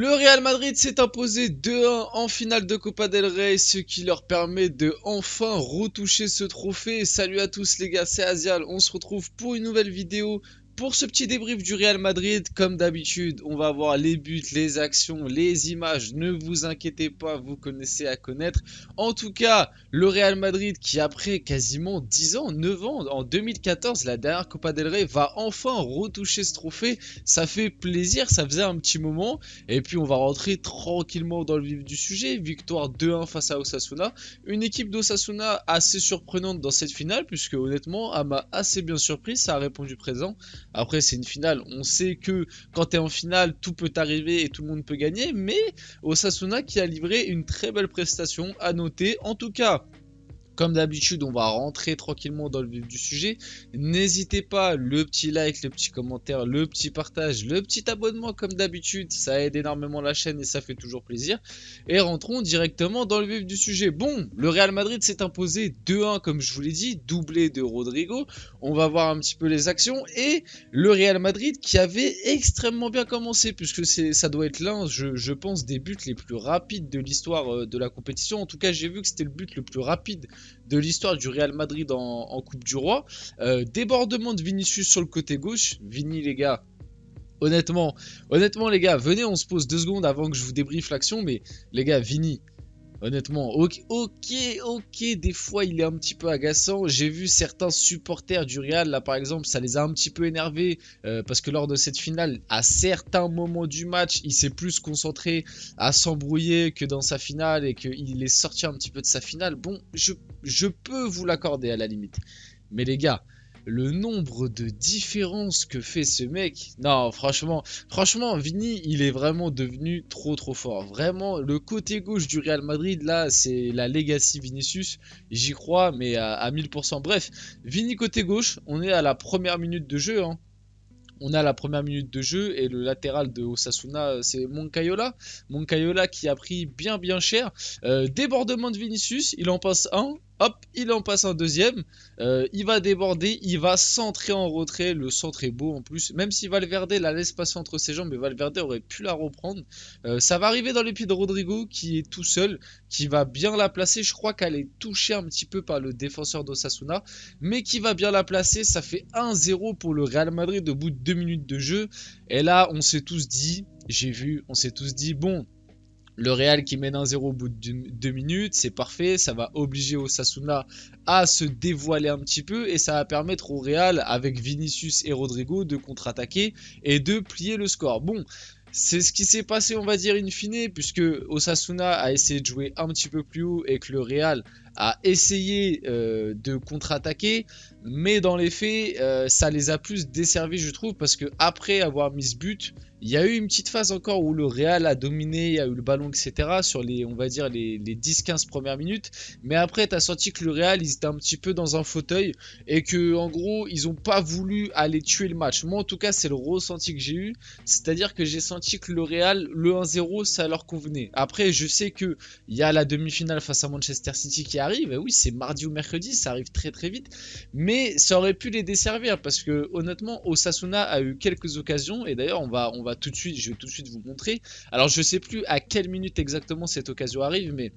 Le Real Madrid s'est imposé 2-1 en finale de Copa del Rey, ce qui leur permet de enfin retoucher ce trophée. Salut à tous les gars, c'est Azial, on se retrouve pour une nouvelle vidéo. Pour ce petit débrief du Real Madrid, comme d'habitude, on va voir les buts, les actions, les images. Ne vous inquiétez pas, vous connaissez à connaître. En tout cas, le Real Madrid qui après quasiment 10 ans, 9 ans, en 2014, la dernière Copa del Rey, va enfin retoucher ce trophée. Ça fait plaisir, ça faisait un petit moment. Et puis on va rentrer tranquillement dans le vif du sujet. Victoire 2-1 face à Osasuna. Une équipe d'Osasuna assez surprenante dans cette finale, puisque honnêtement, elle m'a assez bien surpris, ça a répondu présent. Après, c'est une finale, on sait que quand tu es en finale, tout peut arriver et tout le monde peut gagner, mais Osasuna qui a livré une très belle prestation à noter. En tout cas, comme d'habitude, on va rentrer tranquillement dans le vif du sujet. N'hésitez pas, le petit like, le petit commentaire, le petit partage, le petit abonnement comme d'habitude. Ça aide énormément la chaîne et ça fait toujours plaisir. Et rentrons directement dans le vif du sujet. Bon, le Real Madrid s'est imposé 2-1 comme je vous l'ai dit, doublé de Rodrigo. On va voir un petit peu les actions. Et le Real Madrid qui avait extrêmement bien commencé, puisque ça doit être l'un, je pense, des buts les plus rapides de l'histoire de la compétition. En tout cas, j'ai vu que c'était le but le plus rapide de l'histoire du Real Madrid en Coupe du Roi. Débordement de Vinicius sur le côté gauche. Vini les gars, honnêtement les gars, venez on se pose 2 secondes avant que je vous débriefe l'action. Mais les gars, Vini, honnêtement, ok, des fois il est un petit peu agaçant. J'ai vu certains supporters du Real, là par exemple, ça les a un petit peu énervés parce que lors de cette finale, à certains moments du match, il s'est plus concentré à s'embrouiller que dans sa finale et qu'il est sorti un petit peu de sa finale. Bon, je peux vous l'accorder à la limite. Mais les gars, le nombre de différences que fait ce mec, non, franchement, Vini, il est vraiment devenu trop fort. Vraiment, le côté gauche du Real Madrid, là, c'est la legacy Vinicius, j'y crois, mais à 1000%. Bref, Vini côté gauche, on est à la première minute de jeu, hein. On a la première minute de jeu et le latéral de Osasuna, c'est Moncayola. Moncayola qui a pris bien cher. Débordement de Vinicius, il en passe un. Hop, il en passe un deuxième. Il va déborder, il va centrer en retrait. Le centre est beau en plus. Même si Valverde la laisse passer entre ses jambes, mais Valverde aurait pu la reprendre. Ça va arriver dans les pieds de Rodrigo qui est tout seul, qui va bien la placer. Je crois qu'elle est touchée un petit peu par le défenseur d'Osasuna, mais qui va bien la placer. Ça fait 1-0 pour le Real Madrid au bout de 2 minutes de jeu. Et là, on s'est tous dit, on s'est tous dit, bon, le Real qui mène 1-0 au bout de 2 minutes, c'est parfait, ça va obliger Osasuna à se dévoiler un petit peu et ça va permettre au Real, avec Vinicius et Rodrigo, de contre-attaquer et de plier le score. Bon, c'est ce qui s'est passé, on va dire, in fine, puisque Osasuna a essayé de jouer un petit peu plus haut et que le Real a essayé de contre-attaquer, mais dans les faits, ça les a plus desservis, je trouve, parce que après avoir mis ce but, il y a eu une petite phase encore où le Real a dominé, il y a eu le ballon, etc. sur les, on va dire, les 10-15 premières minutes. Mais après, tu as senti que le Real, ils étaient un petit peu dans un fauteuil et que, en gros, ils n'ont pas voulu aller tuer le match. Moi, en tout cas, c'est le ressenti que j'ai eu. C'est-à-dire que j'ai senti que le Real, le 1-0, ça leur convenait. Après, je sais qu'il y a la demi-finale face à Manchester City qui arrive. Et oui, c'est mardi ou mercredi, ça arrive très vite. Mais ça aurait pu les desservir parce que, honnêtement, Osasuna a eu quelques occasions. Et d'ailleurs, on va tout de suite, je vais tout de suite vous montrer. Alors je sais plus à quelle minute exactement cette occasion arrive, mais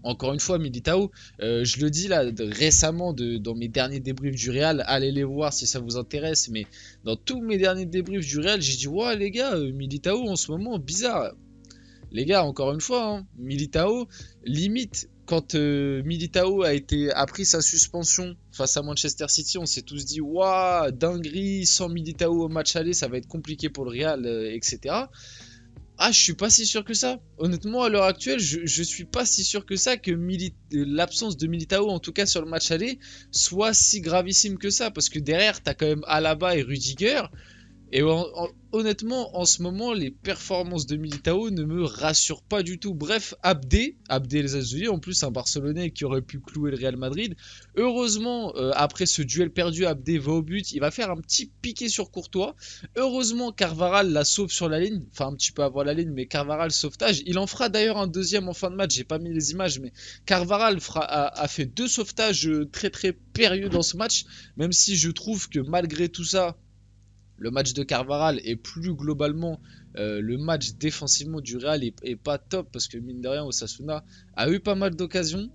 encore une fois, Militao, je le dis là récemment dans mes derniers débriefs du Real, allez les voir si ça vous intéresse, mais dans tous mes derniers débriefs du Real, j'ai dit ouais les gars, Militao en ce moment bizarre. Les gars, encore une fois, hein, Militao, limite, quand Militao a pris sa suspension face à Manchester City, on s'est tous dit waouh, dinguerie, sans Militao au match aller, ça va être compliqué pour le Real, etc. Ah, je suis pas si sûr que ça. Honnêtement, à l'heure actuelle, je suis pas si sûr que ça, que l'absence de Militao, en tout cas sur le match aller, soit si gravissime que ça. Parce que derrière, t'as quand même Alaba et Rudiger. Et honnêtement, en ce moment, les performances de Militao ne me rassurent pas du tout. Bref, Abdé El Azouli, en plus un Barcelonais qui aurait pu clouer le Real Madrid. Heureusement, après ce duel perdu, Abdé va au but. Il va faire un petit piqué sur Courtois. Heureusement, Carvaral la sauve sur la ligne. Enfin, un petit peu avant la ligne, mais Carvaral sauvetage. Il en fera d'ailleurs un deuxième en fin de match. J'ai pas mis les images, mais Carvaral a fait 2 sauvetages très périlleux dans ce match. Même si je trouve que malgré tout ça, le match de Carvaral est plus globalement le match défensivement du Real est pas top parce que mine de rien, Osasuna a eu pas mal d'occasions,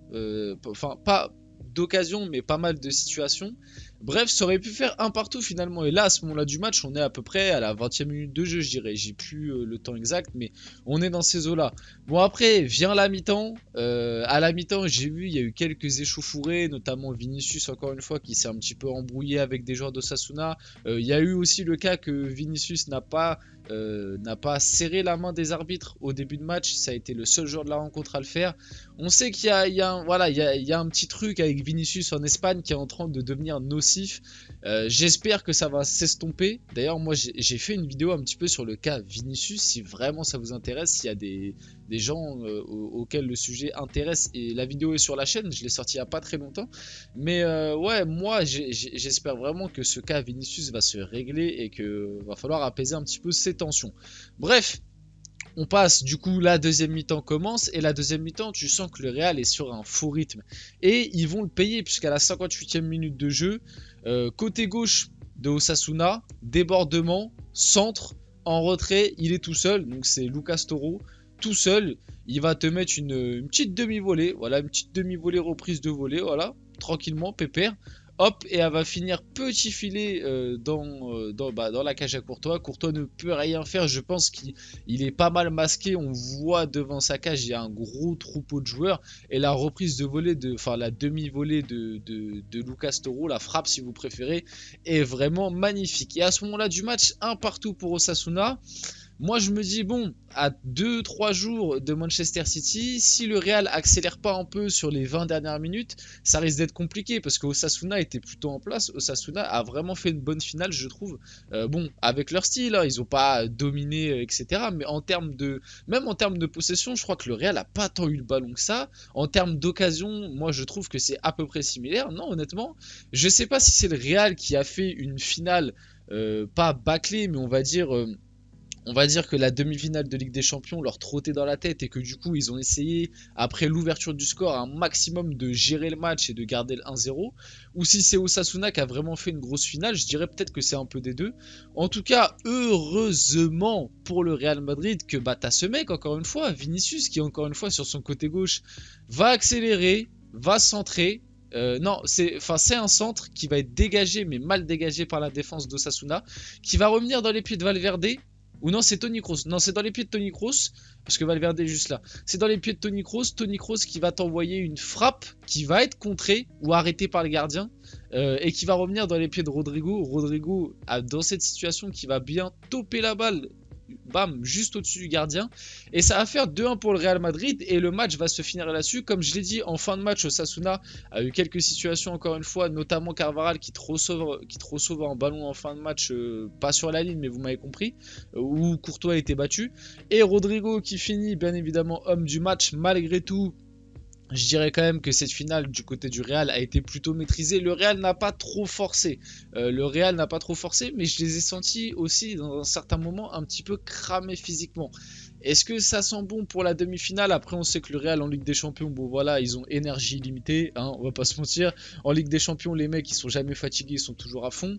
enfin pas d'occasions mais pas mal de situations. Bref, ça aurait pu faire un partout finalement. Et là, à ce moment-là du match, on est à peu près à la 20e minute de jeu, je dirais. J'ai plus le temps exact, mais on est dans ces eaux-là. Bon, après, vient la mi-temps. À la mi-temps, j'ai vu, il y a eu quelques échauffourées, notamment Vinicius, encore une fois, qui s'est un petit peu embrouillé avec des joueurs d'Osasuna. Il y a eu aussi le cas que Vinicius n'a pas serré la main des arbitres au début de match. Ça a été le seul joueur de la rencontre à le faire. On sait qu'il y a un petit truc avec Vinicius en Espagne qui est en train de devenir nocif. J'espère que ça va s'estomper. D'ailleurs, moi j'ai fait une vidéo un petit peu sur le cas Vinicius. Si vraiment ça vous intéresse, s'il y a des gens auxquels le sujet intéresse, et la vidéo est sur la chaîne, je l'ai sortie il n'y a pas très longtemps. Mais ouais, moi j'espère vraiment que ce cas Vinicius va se régler et que va falloir apaiser un petit peu ces tensions. Bref. On passe, du coup, la deuxième mi-temps commence, et la deuxième mi-temps, tu sens que le Real est sur un faux rythme. Et ils vont le payer, puisqu'à la 58e minute de jeu, côté gauche de Osasuna, débordement, centre, en retrait, il est tout seul, donc c'est Lucas Toro, tout seul, il va te mettre une petite demi-volée, voilà, une petite demi-volée reprise de volée, voilà, tranquillement, pépère. Hop, et elle va finir petit filet dans la cage à Courtois. Courtois ne peut rien faire. Je pense qu'il est pas mal masqué. On voit devant sa cage, il y a un gros troupeau de joueurs. Et la reprise de volée, enfin la demi-volée de Lucas Toro, la frappe si vous préférez, est vraiment magnifique. Et à ce moment-là du match, un partout pour Osasuna. Moi, je me dis, bon, à 2-3 jours de Manchester City, si le Real accélère pas un peu sur les 20 dernières minutes, ça risque d'être compliqué parce que Osasuna était plutôt en place. Osasuna a vraiment fait une bonne finale, je trouve. Bon, avec leur style, hein, ils n'ont pas dominé, etc. Mais même en termes de possession, je crois que le Real a pas tant eu le ballon que ça. En termes d'occasion, moi, je trouve que c'est à peu près similaire. Non, honnêtement, je sais pas si c'est le Real qui a fait une finale, pas bâclée, mais on va dire que la demi-finale de Ligue des Champions leur trottait dans la tête et que du coup ils ont essayé, après l'ouverture du score, un maximum de gérer le match et de garder le 1-0. Ou si c'est Osasuna qui a vraiment fait une grosse finale, je dirais peut-être que c'est un peu des deux. En tout cas, heureusement pour le Real Madrid que t'as ce mec, encore une fois, Vinicius, qui encore une fois sur son côté gauche va accélérer, va centrer. Non, c'est un centre qui va être dégagé, mais mal dégagé par la défense d'Osasuna, qui va revenir dans les pieds de Valverde. Ou non, c'est Toni Kroos. Non, c'est dans les pieds de Toni Kroos. Parce que Valverde est juste là. C'est dans les pieds de Toni Kroos. Toni Kroos qui va t'envoyer une frappe qui va être contrée ou arrêtée par le gardien. Et qui va revenir dans les pieds de Rodrigo. Rodrigo, dans cette situation, qui va bien toper la balle. Bam, juste au-dessus du gardien. Et ça va faire 2-1 pour le Real Madrid. Et le match va se finir là-dessus. Comme je l'ai dit, en fin de match, Osasuna a eu quelques situations, encore une fois, notamment Carvajal qui te sauve un ballon en fin de match, pas sur la ligne, mais vous m'avez compris, où Courtois a été battu. Et Rodrigo qui finit, bien évidemment, homme du match, malgré tout. Je dirais quand même que cette finale du côté du Real a été plutôt maîtrisée. Le Real n'a pas trop forcé. Mais je les ai sentis aussi dans un certain moment un petit peu cramés physiquement. Est-ce que ça sent bon pour la demi-finale? Après, on sait que le Real en Ligue des Champions, bon voilà, ils ont énergie limitée, hein, on va pas se mentir. En Ligue des Champions, les mecs, ils sont jamais fatigués, ils sont toujours à fond.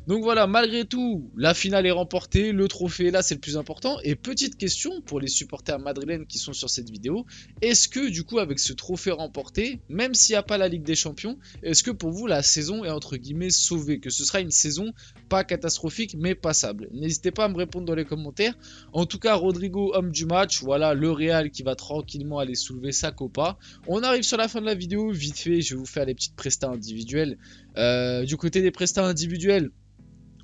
Donc voilà, malgré tout, la finale est remportée, le trophée est là, c'est le plus important. Et petite question pour les supporters madrilènes qui sont sur cette vidéo, est-ce que du coup avec ce trophée remporté, même s'il n'y a pas la Ligue des Champions, est-ce que pour vous la saison est entre guillemets sauvée, que ce sera une saison pas catastrophique mais passable? N'hésitez pas à me répondre dans les commentaires. En tout cas, Rodrigo, homme du match, voilà le Real qui va tranquillement aller soulever sa copa. On arrive sur la fin de la vidéo, vite fait, je vais vous faire les petites prestats individuelles. Du côté des prestats individuels,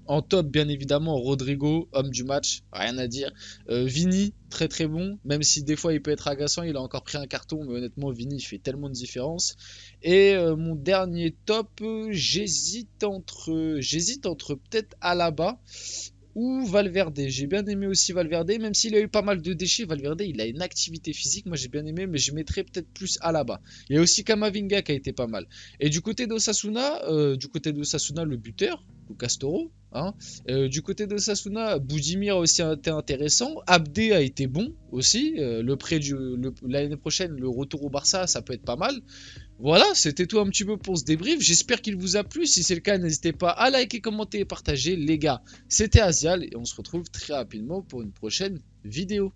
en top, bien évidemment, Rodrigo, homme du match, rien à dire. Vini, très très bon, même si des fois il peut être agaçant, il a encore pris un carton, mais honnêtement, Vini, il fait tellement de différence. Et mon dernier top, j'hésite entre peut-être Alaba ou Valverde. J'ai bien aimé aussi Valverde, même s'il a eu pas mal de déchets. Valverde, il a une activité physique, moi j'ai bien aimé, mais je mettrais peut-être plus Alaba. Il y a aussi Camavinga qui a été pas mal. Et du côté d'Osasuna, le buteur, Lucas Toro. Hein. Du côté de Osasuna, Budimir a aussi été intéressant. Abdé a été bon aussi. L'année prochaine, le retour au Barça, ça peut être pas mal. Voilà, c'était tout un petit peu pour ce débrief. J'espère qu'il vous a plu. Si c'est le cas, n'hésitez pas à liker, commenter et partager. Les gars, c'était Asial et on se retrouve très rapidement pour une prochaine vidéo.